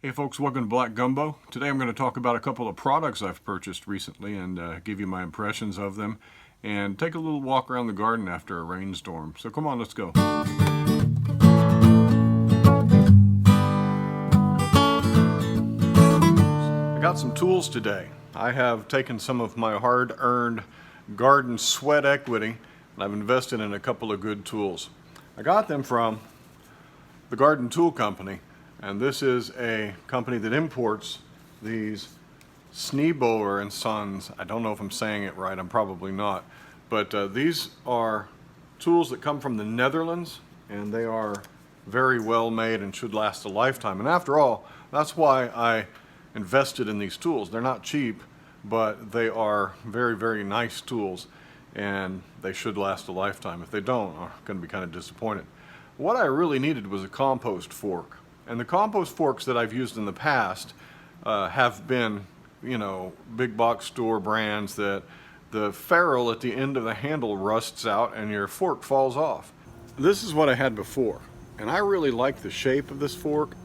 Hey folks, welcome to Black Gumbo. Today I'm going to talk about a couple of products I've purchased recently and give you my impressions of them and take a little walk around the garden after a rainstorm. So come on, let's go. I got some tools today. I have taken some of my hard-earned garden sweat equity and I've invested in a couple of good tools. I got them from the Garden Tool Company. And this is a company that imports these Sneeboer Zns. I don't know if I'm saying it right, I'm probably not. But these are tools that come from the Netherlands, and they are very well made and should last a lifetime. And after all, that's why I invested in these tools. They're not cheap, but they are very, very nice tools, and they should last a lifetime. If they don't, I'm going to be kind of disappointed. What I really needed was a compost fork. And the compost forks that I've used in the past have been, big box store brands that the ferrule at the end of the handle rusts out and your fork falls off. This is what I had before, and I really like the shape of this fork,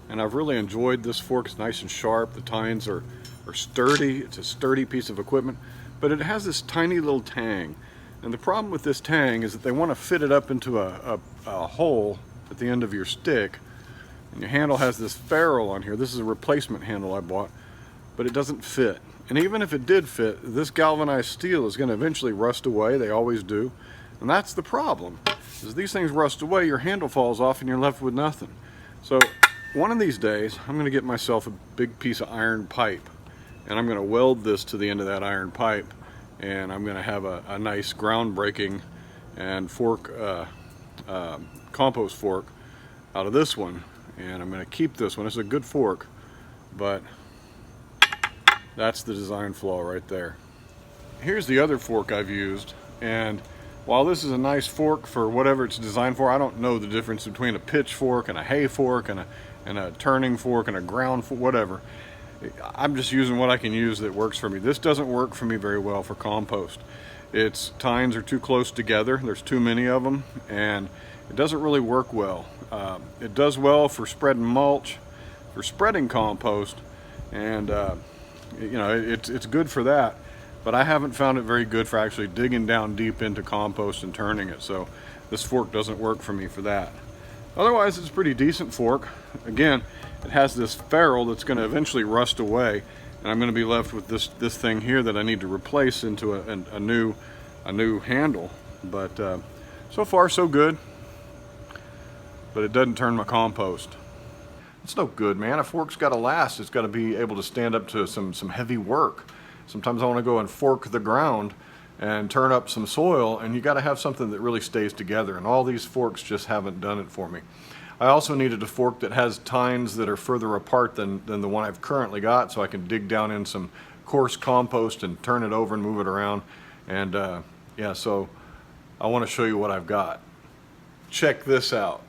and I've really enjoyed this fork. It's nice and sharp. The tines are sturdy. It's a sturdy piece of equipment, but it has this tiny little tang. And the problem with this tang is that they want to fit it up into a hole at the end of your stick. And your handle has this ferrule on here. This is a replacement handle I bought, but it doesn't fit. And even if it did fit, this galvanized steel is going to eventually rust away. They always do. And that's the problem. As these things rust away, your handle falls off and you're left with nothing. So one of these days, I'm going to get myself a big piece of iron pipe, and I'm going to weld this to the end of that iron pipe, and I'm going to have a nice groundbreaking and fork, compost fork out of this one. And I'm going to keep this one. It's a good fork, but that's the design flaw right there. Here's the other fork I've used, and while this is a nice fork for whatever it's designed for, I don't know the difference between a pitch fork and a hay fork and a turning fork and a ground fork, whatever. I'm just using what I can use that works for me. This doesn't work for me very well for compost. Its tines are too close together. There's too many of them, and it doesn't really work well. It does well for spreading mulch, for spreading compost, and it's good for that. But I haven't found it very good for actually digging down deep into compost and turning it. So this fork doesn't work for me for that. Otherwise, it's a pretty decent fork. Again, it has this ferrule that's going to eventually rust away, and I'm going to be left with this thing here that I need to replace into a new handle. But so far, so good. But it doesn't turn my compost. It's no good, man. A fork's got to last. It's got to be able to stand up to some heavy work. Sometimes I want to go and fork the ground and turn up some soil, and you got to have something that really stays together, and all these forks just haven't done it for me. I also needed a fork that has tines that are further apart than the one I've currently got, so I can dig down in some coarse compost and turn it over and move it around. And yeah, so I want to show you what I've got. Check this out.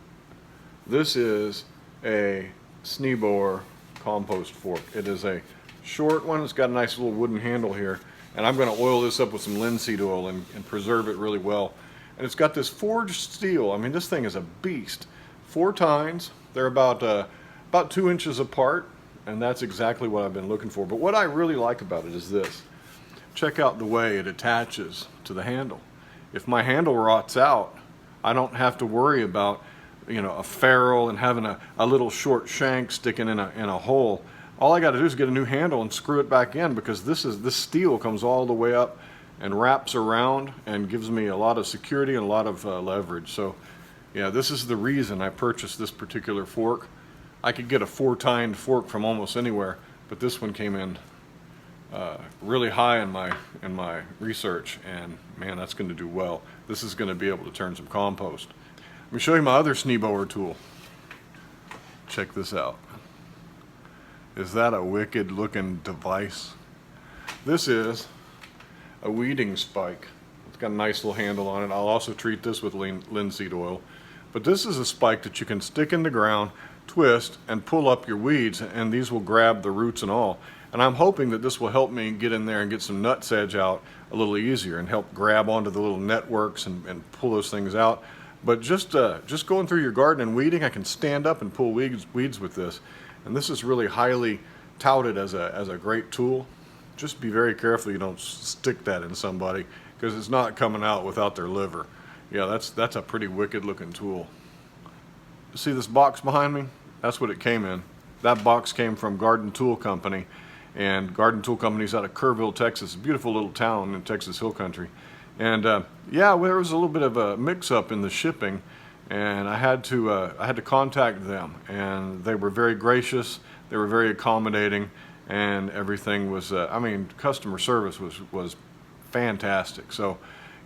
This is a Sneeboer compost fork. It is a short one. It's got a nice little wooden handle here, and I'm going to oil this up with some linseed oil and preserve it really well. And it's got this forged steel. I mean, this thing is a beast. 4 tines. They're about 2 inches apart, and that's exactly what I've been looking for. But what I really like about it is this. Check out the way it attaches to the handle. If my handle rots out, I don't have to worry about a ferrule and having a little short shank sticking in a hole. All I got to do is get a new handle and screw it back in, because this steel comes all the way up and wraps around and gives me a lot of security and a lot of leverage. So yeah, this is the reason I purchased this particular fork. I could get a 4-tined fork from almost anywhere, but this one came in really high in my research, and man, that's going to do well. This is going to be able to turn some compost. Let me show you my other Sneeboer tool. Check this out. Is that a wicked looking device? This is a weeding spike. It's got a nice little handle on it. I'll also treat this with linseed oil. But this is a spike that you can stick in the ground, twist, and pull up your weeds, and these will grab the roots and all. And I'm hoping that this will help me get in there and get some nutsedge out a little easier and help grab onto the little networks and pull those things out. But just going through your garden and weeding, I can stand up and pull weeds with this. And this is really highly touted as a great tool. Just be very careful you don't stick that in somebody, because it's not coming out without their liver. Yeah, that's a pretty wicked looking tool. See this box behind me? That's what it came in. That box came from Garden Tool Company, and Garden Tool Company's out of Kerrville, Texas, a beautiful little town in Texas Hill Country. And yeah, well, there was a little bit of a mix-up in the shipping, and I had to contact them, and they were very gracious. They were very accommodating, and everything was. I mean, customer service was fantastic. So,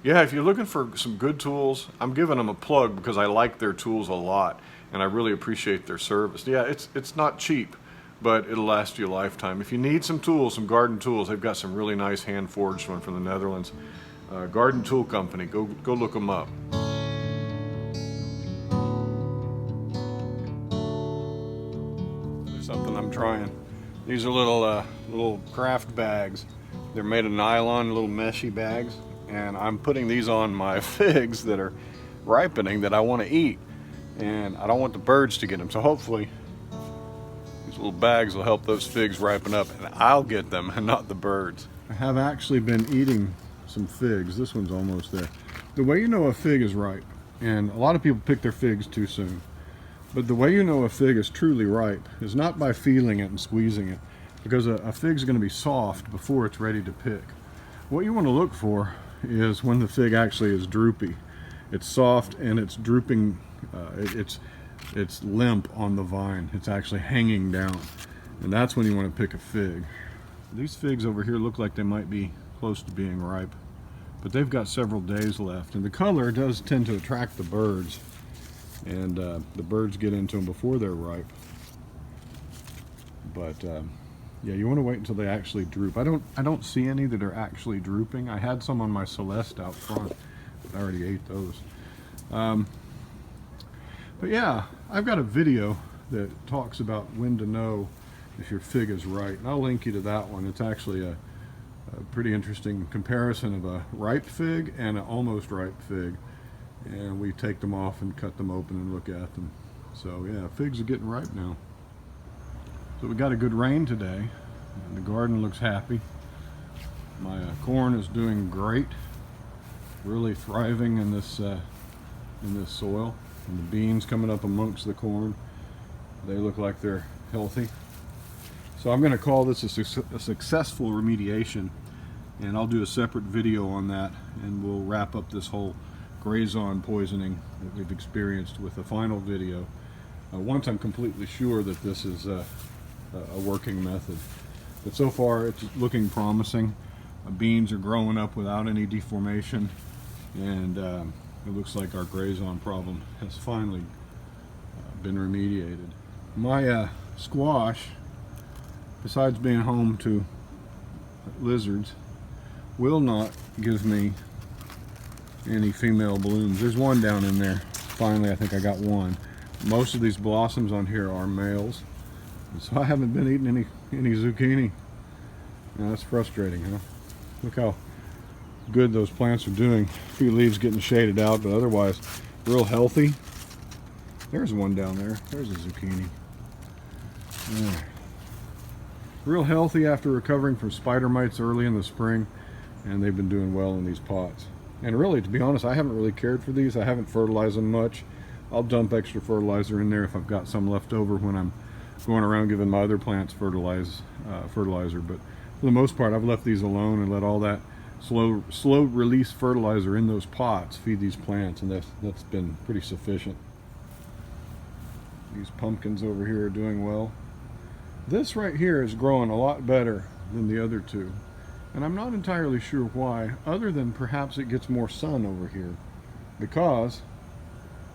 yeah, if you're looking for some good tools, I'm giving them a plug because I like their tools a lot, and I really appreciate their service. Yeah, it's not cheap, but it'll last you a lifetime. If you need some tools, some garden tools, they've got some really nice hand-forged one from the Netherlands. Garden Tool Company, go look them up. There's something I'm trying. These are little craft bags. They're made of nylon, little meshy bags, and I'm putting these on my figs that are ripening that I want to eat, and I don't want the birds to get them. So hopefully these little bags will help those figs ripen up, and I'll get them and not the birds. I have actually been eating some figs. This one's almost there. The way you know a fig is ripe, and a lot of people pick their figs too soon, but the way you know a fig is truly ripe is not by feeling it and squeezing it, because a fig's going to be soft before it's ready to pick. What you want to look for is when the fig actually is droopy. It's soft and it's drooping, it's limp on the vine. It's actually hanging down, and that's when you want to pick a fig. These figs over here look like they might be close to being ripe, but they've got several days left, and the color does tend to attract the birds, and the birds get into them before they're ripe. But yeah, you want to wait until they actually droop. I don't see any that are actually drooping. I had some on my Celeste out front, but I already ate those. But yeah, I've got a video that talks about when to know if your fig is right, and I'll link you to that one. It's actually a pretty interesting comparison of a ripe fig and an almost ripe fig, and we take them off and cut them open and look at them. So yeah, figs are getting ripe now. So we got a good rain today, and the garden looks happy. My corn is doing great, really thriving in this soil, and the beans coming up amongst the corn, they look like they're healthy. So I'm going to call this a successful remediation, and I'll do a separate video on that, and we'll wrap up this whole grazon poisoning that we've experienced with a final video once I'm completely sure that this is a working method. But so far it's looking promising. Beans are growing up without any deformation, and it looks like our grazon problem has finally been remediated. My squash, besides being home to lizards, will not give me any female blooms. There's one down in there. Finally, I think I got one. Most of these blossoms on here are males, and so I haven't been eating any zucchini. Now that's frustrating, huh? Look how good those plants are doing. A few leaves getting shaded out, but otherwise real healthy. There's one down there. There's a zucchini. Yeah. Real healthy after recovering from spider mites early in the spring, and they've been doing well in these pots. And really, to be honest, I haven't really cared for these. I haven't fertilized them much. I'll dump extra fertilizer in there if I've got some left over when I'm going around giving my other plants fertilizer. But for the most part, I've left these alone and let all that slow release fertilizer in those pots feed these plants, and that's been pretty sufficient. These pumpkins over here are doing well. This right here is growing a lot better than the other two, and I'm not entirely sure why, other than perhaps it gets more sun over here, because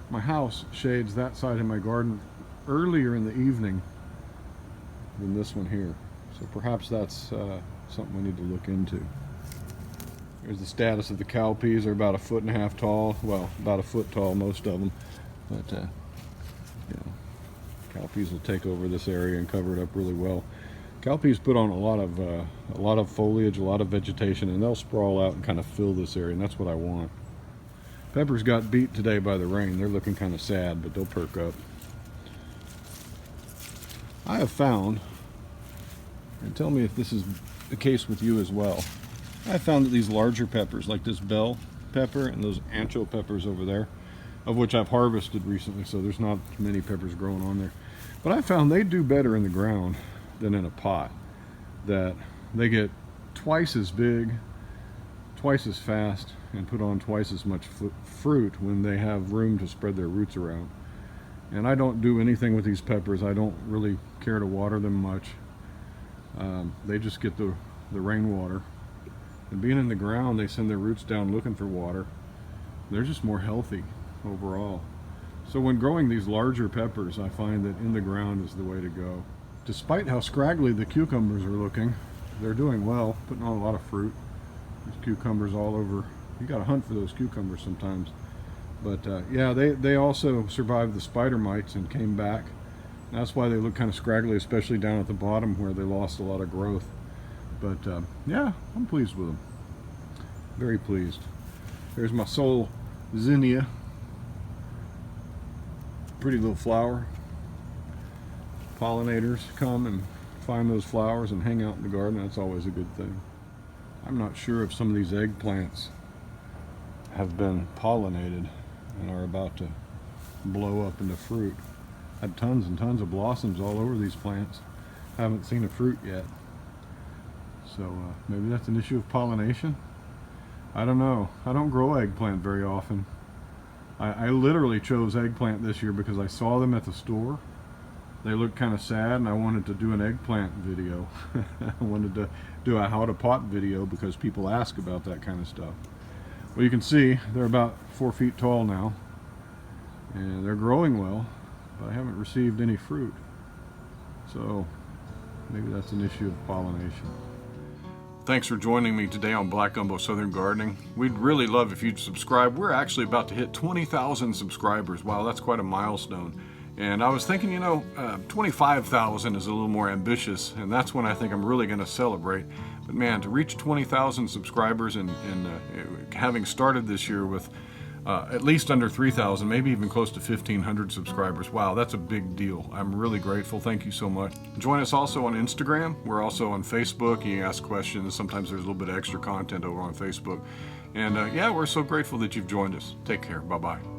my house shades that side of my garden earlier in the evening than this one here. So perhaps that's something we need to look into. Here's the status of the cowpeas. They're about 1.5 feet tall. Well, about 1 foot tall, most of them. But you know, cowpeas will take over this area and cover it up really well. Cowpeas put on a lot of foliage, a lot of vegetation, and they'll sprawl out and kind of fill this area, and that's what I want. Peppers got beat today by the rain. They're looking kind of sad, but they'll perk up. I have found, and tell me if this is the case with you as well, I found that these larger peppers, like this bell pepper and those ancho peppers over there, of which I've harvested recently, so there's not many peppers growing on there, but I found they do better in the ground than in a pot. That they get twice as big, twice as fast, and put on twice as much fruit when they have room to spread their roots around. And I don't do anything with these peppers. I don't really care to water them much. They just get the rainwater. And being in the ground, they send their roots down looking for water. They're just more healthy overall. So when growing these larger peppers, I find that in the ground is the way to go. Despite how scraggly the cucumbers are looking, they're doing well, putting on a lot of fruit. There's cucumbers all over. You gotta hunt for those cucumbers sometimes. But yeah, they also survived the spider mites and came back. That's why they look kind of scraggly, especially down at the bottom where they lost a lot of growth. But yeah, I'm pleased with them. Very pleased. There's my soul zinnia. Pretty little flower. Pollinators come and find those flowers and hang out in the garden. That's always a good thing. I'm not sure if some of these eggplants have been pollinated and are about to blow up into fruit. Had tons and tons of blossoms all over these plants. Haven't seen a fruit yet. So maybe that's an issue of pollination. I don't know. I don't grow eggplant very often. I literally chose eggplant this year because I saw them at the store. They looked kind of sad and I wanted to do an eggplant video. I wanted to do a how to pot video because people ask about that kind of stuff. Well, you can see they're about 4 feet tall now and they're growing well, but I haven't received any fruit. So maybe that's an issue of pollination. Thanks for joining me today on Black Gumbo Southern Gardening. We'd really love if you'd subscribe. We're actually about to hit 20,000 subscribers. Wow, that's quite a milestone. And I was thinking, 25,000 is a little more ambitious, and that's when I think I'm really going to celebrate. But man, to reach 20,000 subscribers and having started this year with at least under 3,000, maybe even close to 1,500 subscribers, wow, that's a big deal. I'm really grateful. Thank you so much. Join us also on Instagram. We're also on Facebook. You ask questions. Sometimes there's a little bit of extra content over on Facebook. And yeah, we're so grateful that you've joined us. Take care. Bye-bye.